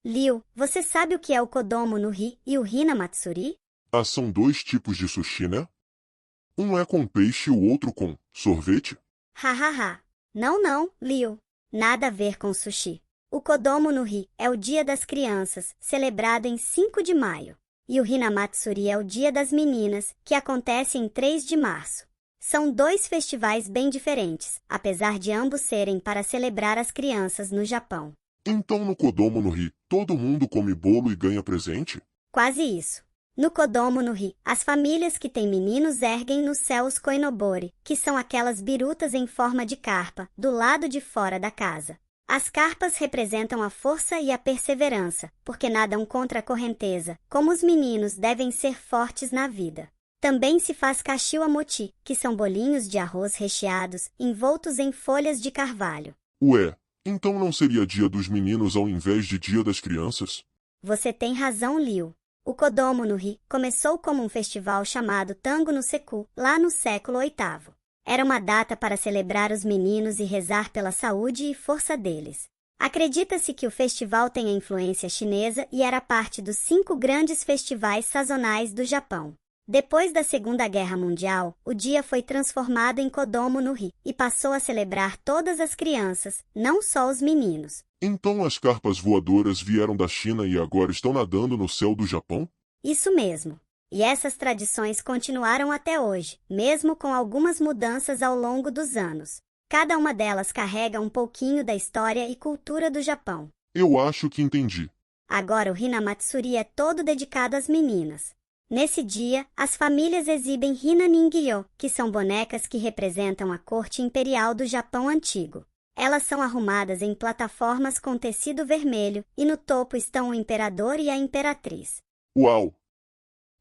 Liu, você sabe o que é o Kodomo no Hi e o Hina Matsuri? Ah, são dois tipos de sushi, né? Um é com peixe e o outro com sorvete? Hahaha. Não, não, Liu. Nada a ver com sushi. O Kodomo no Hi é o Dia das Crianças, celebrado em 5 de maio. E o Hina Matsuri é o Dia das Meninas, que acontece em 3 de março. São dois festivais bem diferentes, apesar de ambos serem para celebrar as crianças no Japão. Então no Kodomo no Hi, todo mundo come bolo e ganha presente? Quase isso. No Kodomo no Hi, as famílias que têm meninos erguem no céu os koinobori, que são aquelas birutas em forma de carpa, do lado de fora da casa. As carpas representam a força e a perseverança, porque nadam contra a correnteza, como os meninos devem ser fortes na vida. Também se faz kashiwa-mochi, que são bolinhos de arroz recheados, envoltos em folhas de carvalho. Ué, então não seria Dia dos Meninos ao invés de Dia das Crianças? Você tem razão, Liu. O Kodomo no Hi começou como um festival chamado Tango no Seku, lá no século VIII. Era uma data para celebrar os meninos e rezar pela saúde e força deles. Acredita-se que o festival tenha influência chinesa e era parte dos 5 grandes festivais sazonais do Japão. Depois da Segunda Guerra Mundial, o dia foi transformado em Kodomo no Hi e passou a celebrar todas as crianças, não só os meninos. Então as carpas voadoras vieram da China e agora estão nadando no céu do Japão? Isso mesmo. E essas tradições continuaram até hoje, mesmo com algumas mudanças ao longo dos anos. Cada uma delas carrega um pouquinho da história e cultura do Japão. Eu acho que entendi. Agora o Hina Matsuri é todo dedicado às meninas. Nesse dia, as famílias exibem Hina Ningyo, que são bonecas que representam a corte imperial do Japão antigo. Elas são arrumadas em plataformas com tecido vermelho e no topo estão o imperador e a imperatriz. Uau!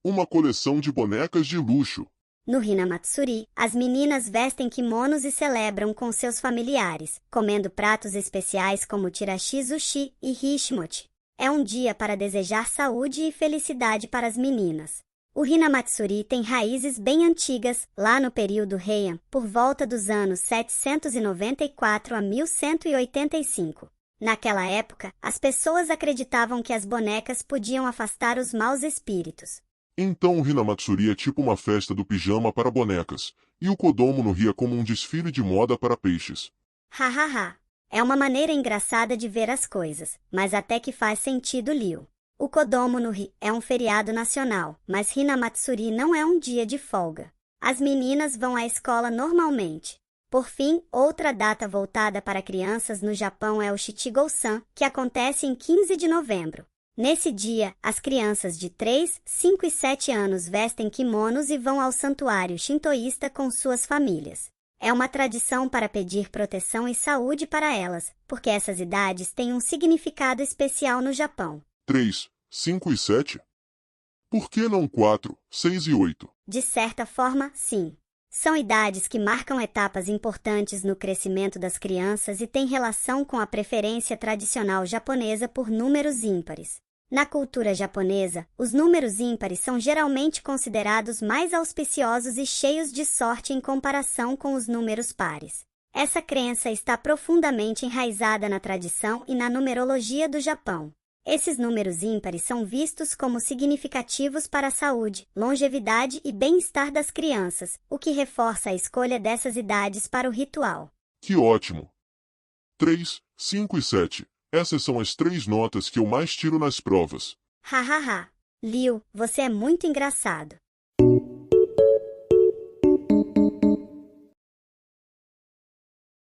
Uma coleção de bonecas de luxo. No Hina Matsuri, as meninas vestem kimonos e celebram com seus familiares, comendo pratos especiais como tirashi-zushi e hishimochi. É um dia para desejar saúde e felicidade para as meninas. O Hina Matsuri tem raízes bem antigas, lá no período Heian, por volta dos anos 794 a 1185. Naquela época, as pessoas acreditavam que as bonecas podiam afastar os maus espíritos. Então o Hinamatsuri é tipo uma festa do pijama para bonecas, e o Kodomo no Hi é como um desfile de moda para peixes. Hahaha. É uma maneira engraçada de ver as coisas, mas até que faz sentido, Liu. O Kodomo no Hi é um feriado nacional, mas Hina Matsuri não é um dia de folga. As meninas vão à escola normalmente. Por fim, outra data voltada para crianças no Japão é o Shichigo-san, que acontece em 15 de novembro. Nesse dia, as crianças de 3, 5 e 7 anos vestem kimonos e vão ao santuário shintoísta com suas famílias. É uma tradição para pedir proteção e saúde para elas, porque essas idades têm um significado especial no Japão. 3, 5 e 7? Por que não 4, 6 e 8? De certa forma, sim. São idades que marcam etapas importantes no crescimento das crianças e têm relação com a preferência tradicional japonesa por números ímpares. Na cultura japonesa, os números ímpares são geralmente considerados mais auspiciosos e cheios de sorte em comparação com os números pares. Essa crença está profundamente enraizada na tradição e na numerologia do Japão. Esses números ímpares são vistos como significativos para a saúde, longevidade e bem-estar das crianças, o que reforça a escolha dessas idades para o ritual. Que ótimo! 3, 5 e 7. Essas são as 3 notas que eu mais tiro nas provas. Hahaha. Liu, você é muito engraçado.